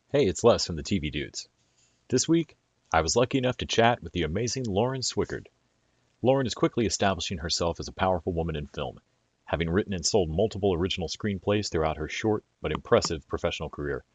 Hey, it's Les from the TV Dudes. This week, I was lucky enough to chat with the amazing Lauren Swickard. Lauren is quickly establishing herself as a powerful woman in film, having written and sold multiple original screenplays throughout her short but impressive professional career.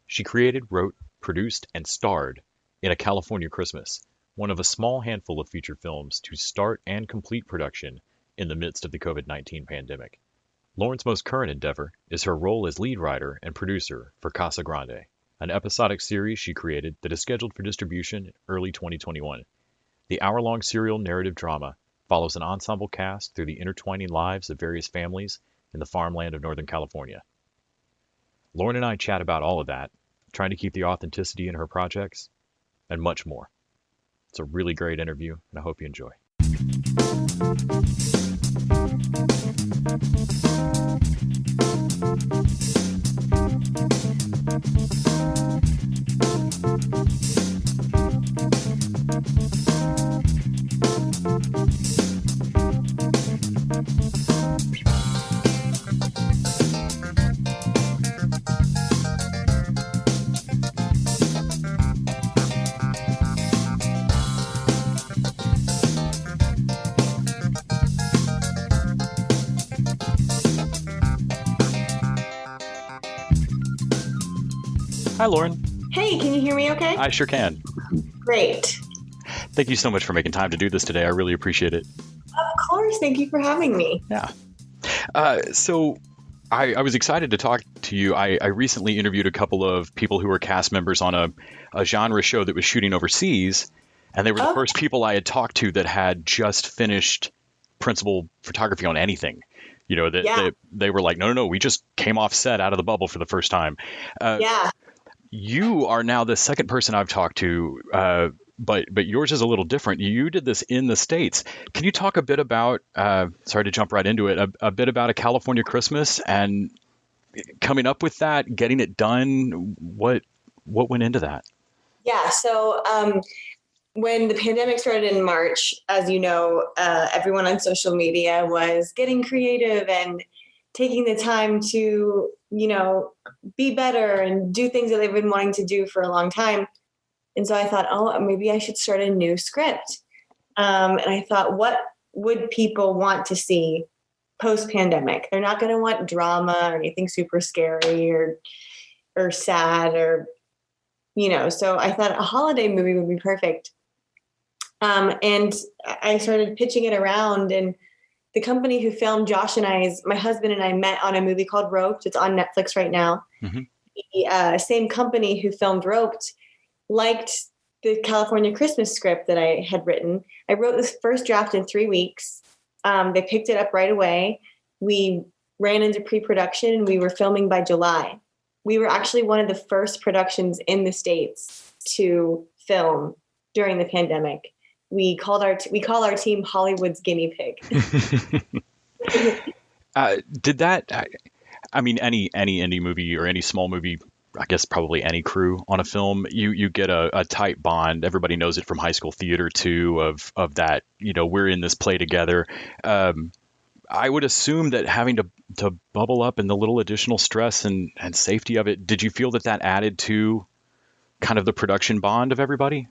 She created, wrote, produced, and starred in A California Christmas, one of a small handful of feature films to start and complete production in the midst of the COVID-19 pandemic. Lauren's most current endeavor is her role as lead writer and producer for Casa Grande, an episodic series she created that is scheduled for distribution in early 2021. The hour-long serial narrative drama follows an ensemble cast through the intertwining lives of various families in the farmland of Northern California. Lauren and I chat about all of that, trying to keep the authenticity in her projects, and much more. It's a really great interview, and I hope you enjoy. Hi, Lauren. Hey, can you hear me okay? I sure can. Great. Thank you so much for making time to do this today. I really appreciate it. Of course. Thank you for having me. Yeah. So I was excited to talk to you. I recently interviewed a couple of people who were cast members on a genre show that was shooting overseas, and they were the first people I had talked to that had just finished principal photography on anything. You know, they were like, no, we just came off set out of the bubble for the first time. You are now the second person I've talked to, but yours is a little different. You did this in the States. Can you talk a bit about, sorry to jump right into it, a bit about A California Christmas and coming up with that, getting it done? What went into that? Yeah. So when the pandemic started in March, as you know, everyone on social media was getting creative and taking the time to, be better and do things that they've been wanting to do for a long time. And so I thought, maybe I should start a new script. And I thought, what would people want to see post-pandemic? They're not going to want drama or anything super scary or sad so I thought a holiday movie would be perfect. And I started pitching it around, and the company who filmed Josh and my husband and I met on a movie called Roped. It's on Netflix right now. Mm-hmm. The same company who filmed Roped liked the California Christmas script that I had written. I wrote this first draft in 3 weeks. They picked it up right away. We ran into pre-production, and we were filming by July. We were actually one of the first productions in the States to film during the pandemic. We call our team Hollywood's guinea pig. Did that? I mean, any indie movie or any small movie, I guess probably any crew on a film, you get a tight bond. Everybody knows it from high school theater too. Of that, we're in this play together. I would assume that having to bubble up and the little additional stress and safety of it, did you feel that added to kind of the production bond of everybody?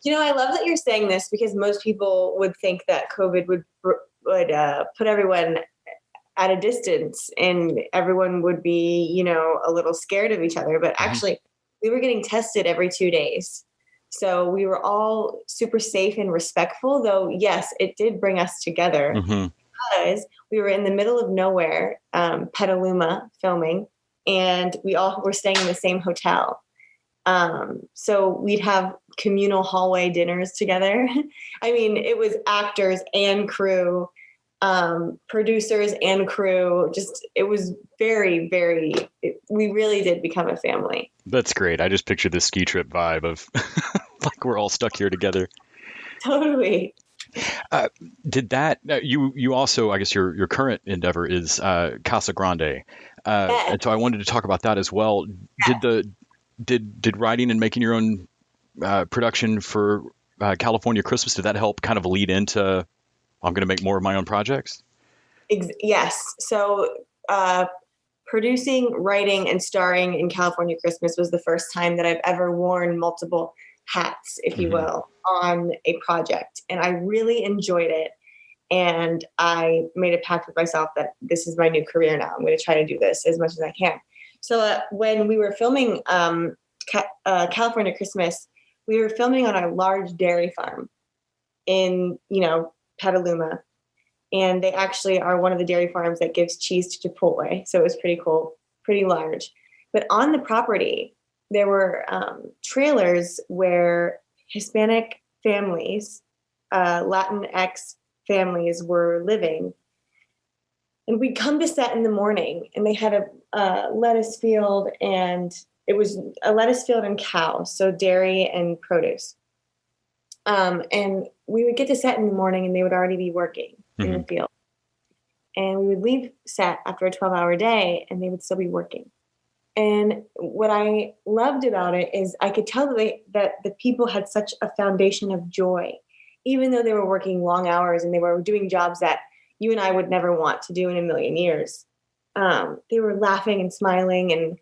I love that you're saying this, because most people would think that COVID would put everyone at a distance and everyone would be, a little scared of each other. But actually, we were getting tested every 2 days. So we were all super safe and respectful, though, yes, it did bring us together because we were in the middle of nowhere, Petaluma filming, and we all were staying in the same hotel. So we'd have communal hallway dinners together. I mean, it was actors and crew, producers and crew. It was very, very, we really did become a family. That's great. I just picture this ski trip vibe of like we're all stuck here together. Totally. Did that, you also, I guess your current endeavor is Casa Grande. Yes. And so I wanted to talk about that as well. Yes. Did writing and making your own production for California Christmas, did that help kind of lead into, I'm going to make more of my own projects? Yes. So producing, writing, and starring in California Christmas was the first time that I've ever worn multiple hats, if you will, on a project. And I really enjoyed it. And I made a pact with myself that this is my new career now. I'm going to try to do this as much as I can. So when we were filming California Christmas, we were filming on a large dairy farm in, Petaluma. And they actually are one of the dairy farms that gives cheese to Chipotle. So it was pretty cool, pretty large. But on the property, there were trailers where Hispanic families, Latinx families were living. And we'd come to set in the morning, and they had a lettuce field, and it was a lettuce field and cows, so dairy and produce. And we would get to set in the morning, and they would already be working in the field. And we would leave set after a 12-hour day, and they would still be working. And what I loved about it is I could tell that the people had such a foundation of joy, even though they were working long hours and they were doing jobs that you and I would never want to do in a million years. They were laughing and smiling, and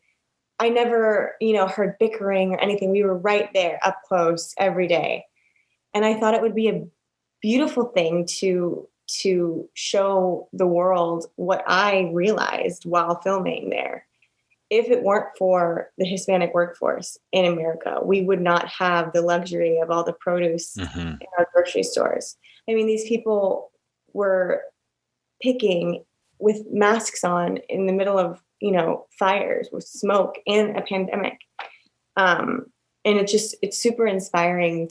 I never, heard bickering or anything. We were right there up close every day. And I thought it would be a beautiful thing to show the world what I realized while filming there. If it weren't for the Hispanic workforce in America, we would not have the luxury of all the produce in our grocery stores. I mean, these people were picking with masks on in the middle of, fires with smoke and a pandemic. And it's super inspiring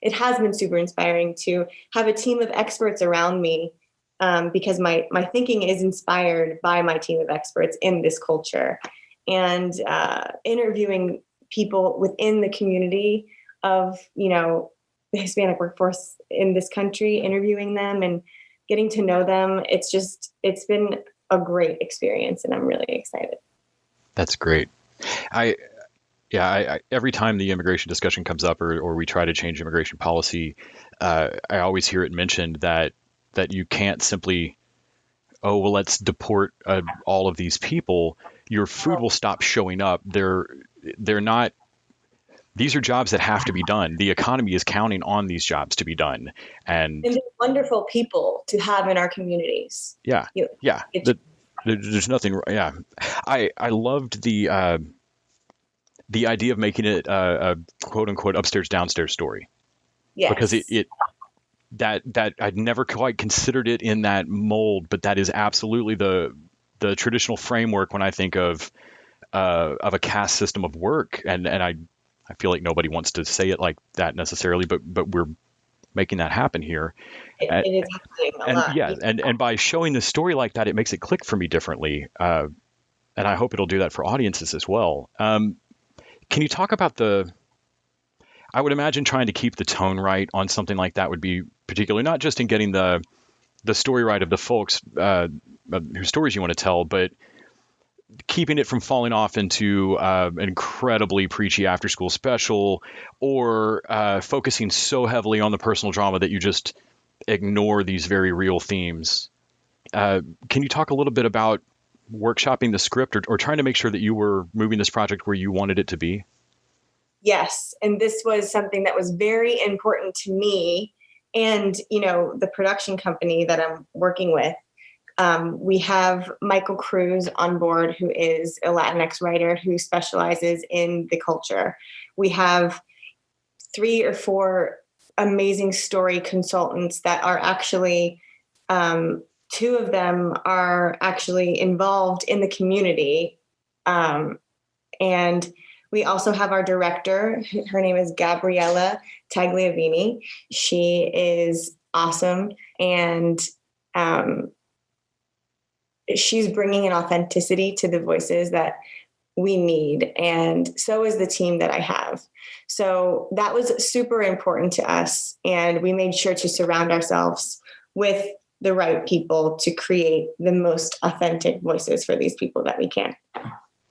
it has been super inspiring to have a team of experts around me, because my thinking is inspired by my team of experts in this culture, and interviewing people within the community of, the Hispanic workforce in this country, interviewing them and getting to know them. It's been a great experience, and I'm really excited. That's great. I every time the immigration discussion comes up, or we try to change immigration policy, I always hear it mentioned that you can't simply, let's deport all of these people. Your food will stop showing up. They're not. These are jobs that have to be done. The economy is counting on these jobs to be done, and they're wonderful people to have in our communities. Yeah. There's nothing. Yeah, I loved the idea of making it a quote unquote upstairs downstairs story. Yes. Because that I'd never quite considered it in that mold, but that is absolutely the traditional framework when I think of a caste system of work, and I feel like nobody wants to say it like that necessarily, but we're making that happen here. It is happening a lot. Yeah, and by showing the story like that, it makes it click for me differently, and I hope it'll do that for audiences as well. Can you talk about I would imagine trying to keep the tone right on something like that would be particular, not just in getting the story right of the folks whose stories you want to tell, but keeping it from falling off into an incredibly preachy after school special, or focusing so heavily on the personal drama that you just ignore these very real themes. Can you talk a little bit about workshopping the script, or trying to make sure that you were moving this project where you wanted it to be? Yes. And this was something that was very important to me and, the production company that I'm working with. We have Michael Cruz on board, who is a Latinx writer who specializes in the culture. We have 3 or 4 amazing story consultants that are actually, 2 of them are actually involved in the community. And we also have our director. Her name is Gabriella Tagliavini. She is awesome. And she's bringing an authenticity to the voices that we need. And so is the team that I have. So that was super important to us. And we made sure to surround ourselves with the right people to create the most authentic voices for these people that we can.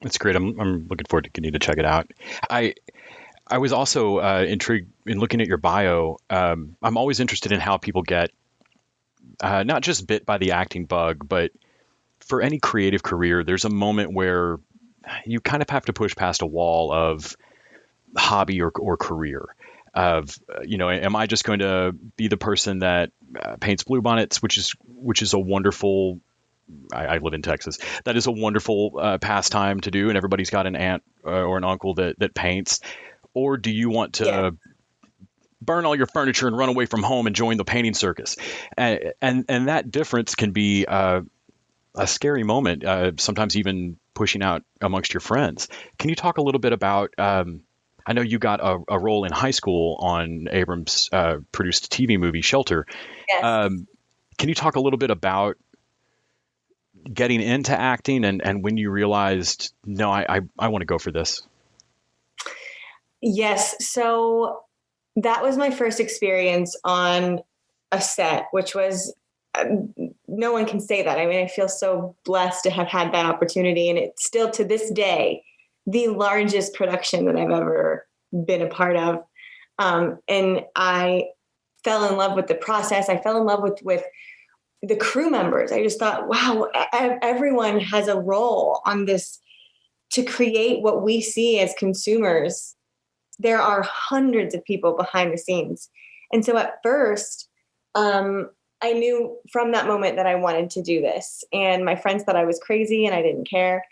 That's great. I'm looking forward to getting to check it out. I was also intrigued in looking at your bio. I'm always interested in how people get not just bit by the acting bug, but for any creative career, there's a moment where you kind of have to push past a wall of hobby or career. Of am I just going to be the person that paints bluebonnets, which is a wonderful. I live in Texas. That is a wonderful pastime to do, and everybody's got an aunt or an uncle that paints. Or do you want to burn all your furniture and run away from home and join the painting circus? And that difference can be a scary moment, sometimes even pushing out amongst your friends. Can you talk a little bit about, I know you got a role in high school on Abrams' produced TV movie, Shelter. Yes. Can you talk a little bit about getting into acting and when you realized, no, I want to go for this? Yes. So that was my first experience on a set, which was, no one can say that. I mean, I feel so blessed to have had that opportunity. And it's still to this day, the largest production that I've ever been a part of. And I fell in love with the process. I fell in love with the crew members. I just thought, wow, everyone has a role on this to create what we see as consumers. There are hundreds of people behind the scenes. And so at first, I knew from that moment that I wanted to do this. And my friends thought I was crazy and I didn't care.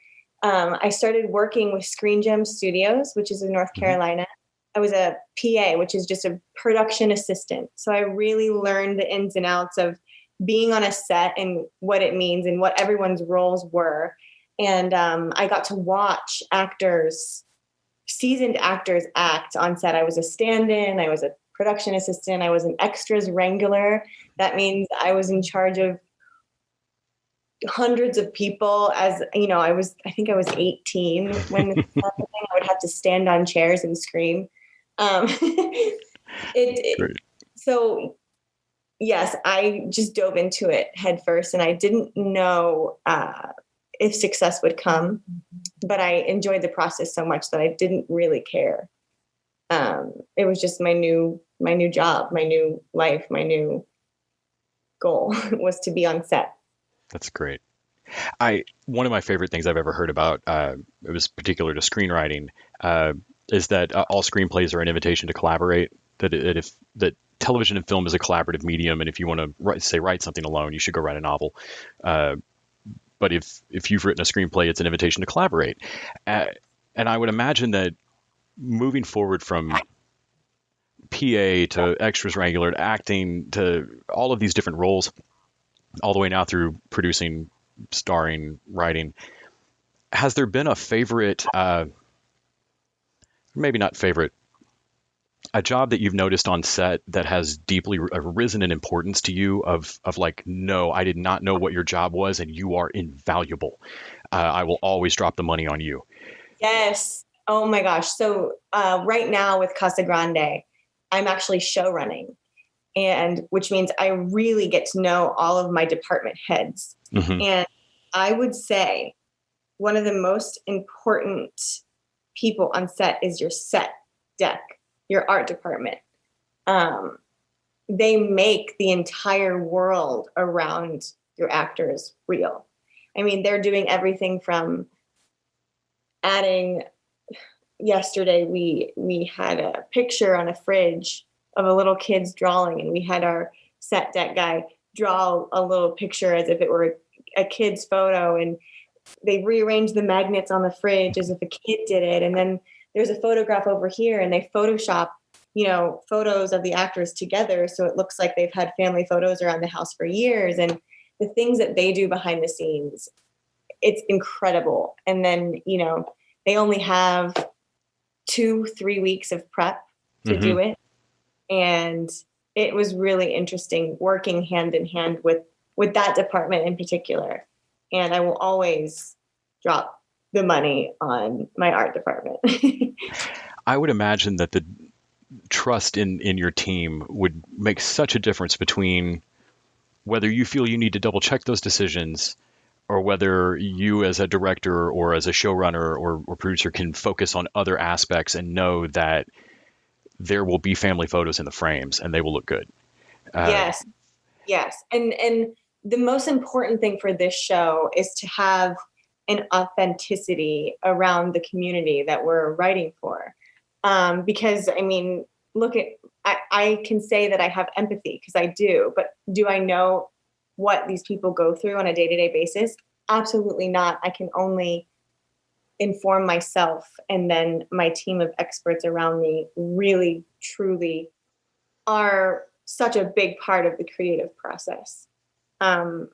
I started working with Screen Gem Studios, which is in North Carolina. I was a PA, which is just a production assistant. So I really learned the ins and outs of being on a set and what it means and what everyone's roles were. And I got to watch seasoned actors act on set. I was a stand-in, I was a production assistant, I was an extras wrangler. That means I was in charge of hundreds of people. As you know, I think I was 18 when this was happening. I would have to stand on chairs and scream. So yes, I just dove into it head first, and I didn't know if success would come, but I enjoyed the process so much that I didn't really care. It was just my new job, my new life, my new goal was to be on set. That's great. One of my favorite things I've ever heard about, it was particular to screenwriting, is that all screenplays are an invitation to collaborate. That television and film is a collaborative medium, and if you want to write something alone, you should go write a novel. But if you've written a screenplay, it's an invitation to collaborate. And I would imagine that moving forward from PA to extras wrangler to acting to all of these different roles, all the way now through producing, starring, writing, has there been a favorite, maybe not favorite, a job that you've noticed on set that has deeply risen in importance to you of like, no, I did not know what your job was and you are invaluable. I will always drop the money on you. Yes. Oh my gosh. So right now with Casa Grande, I'm actually show running, and which means I really get to know all of my department heads. Mm-hmm. And I would say one of the most important people on set is your set deck, your art department. They make the entire world around your actors real. I mean, they're doing everything from adding. Yesterday, we had a picture on a fridge of a little kid's drawing, and we had our set deck guy draw a little picture as if it were a kid's photo, and they rearranged the magnets on the fridge as if a kid did it. And then there's a photograph over here, and they Photoshop, photos of the actors together, so it looks like they've had family photos around the house for years. And the things that they do behind the scenes, it's incredible. And then, they only have 2-3 weeks of prep to do it. And it was really interesting working hand in hand with that department in particular. And I will always drop the money on my art department. I would imagine that the trust in your team would make such a difference between whether you feel you need to double check those decisions or whether you as a director or as a showrunner or producer can focus on other aspects and know that there will be family photos in the frames and they will look good. Yes. And the most important thing for this show is to have an authenticity around the community that we're writing for. Because I mean, I can say that I have empathy because I do, but do I know what these people go through on a day-to-day basis? Absolutely not. I can only inform myself, and then my team of experts around me really, truly are such a big part of the creative process. I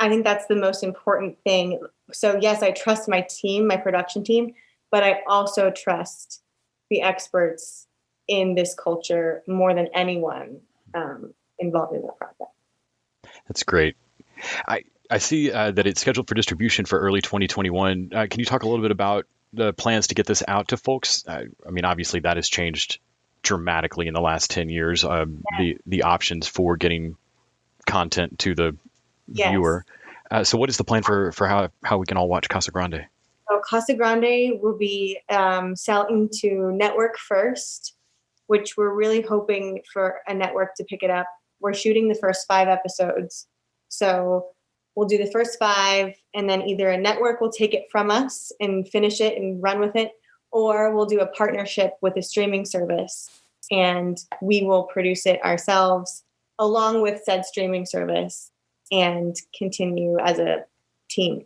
think that's the most important thing. So yes, I trust my team, my production team, but I also trust the experts in this culture more than anyone involved in the project. That's great. I see that it's scheduled for distribution for early 2021. Can you talk a little bit about the plans to get this out to folks? I mean, obviously that has changed dramatically in the last 10 years. The options for getting content to the viewer. So what is the plan for how we can all watch Casa Grande? So Casa Grande will be selling to network first, which we're really hoping for a network to pick it up. We're shooting the first 5 episodes. So we'll do the first 5, and then either a network will take it from us and finish it and run with it, or we'll do a partnership with a streaming service and we will produce it ourselves along with said streaming service and continue as a team.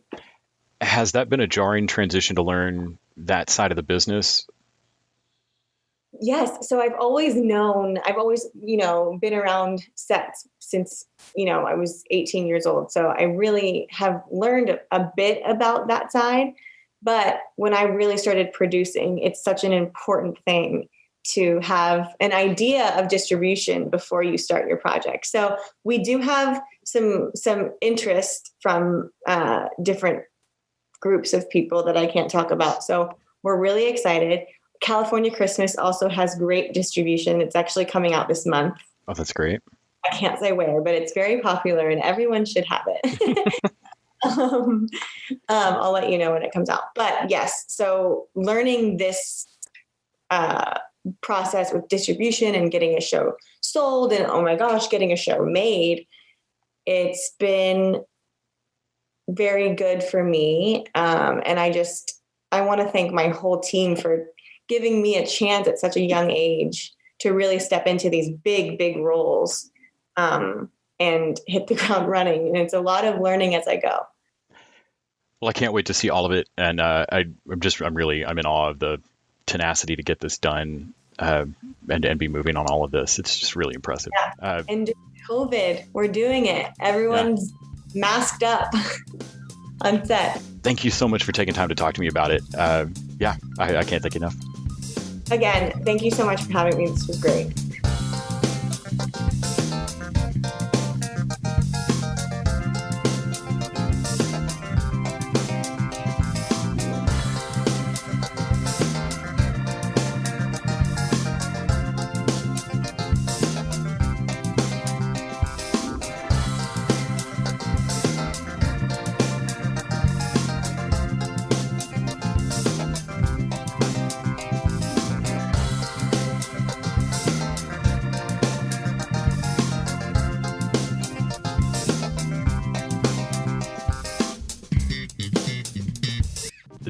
Has that been a jarring transition to learn that side of the business? Yes. So I've always, been around sets since, I was 18 years old. So I really have learned a bit about that side. But when I really started producing, it's such an important thing to have an idea of distribution before you start your project. So we do have some interest from different groups of people that I can't talk about. So we're really excited. California Christmas also has great distribution. It's actually coming out this month. Oh, that's great. I can't say where, but it's very popular and everyone should have it. I'll let you know when it comes out. But yes, so learning this process with distribution and getting a show sold and, oh my gosh, getting a show made, it's been very good for me. And I want to thank my whole team for giving me a chance at such a young age to really step into these big, big roles and hit the ground running. And it's a lot of learning as I go. Well, I can't wait to see all of it. And I'm in awe of the tenacity to get this done and be moving on all of this. It's just really impressive. Yeah. And COVID, we're doing it. Everyone's masked up on set. Thank you so much for taking time to talk to me about it. I can't thank you enough. Again, thank you so much for having me. This was great.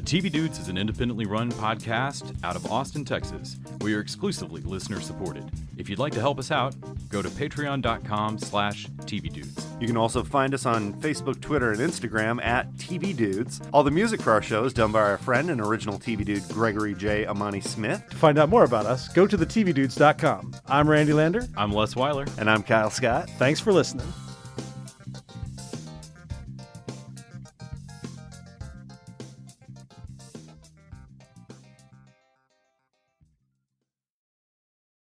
TV Dudes is an independently run podcast out of Austin, Texas. We are exclusively listener supported. If you'd like to help us out, go to patreon.com/TVDudes. You can also find us on Facebook, Twitter, and Instagram at TV Dudes. All the music for our show is done by our friend and original TV Dude, Gregory J. Amani Smith. To find out more about us, go to thetvdudes.com. I'm Randy Lander. I'm Les Weiler. And I'm Kyle Scott. Thanks for listening.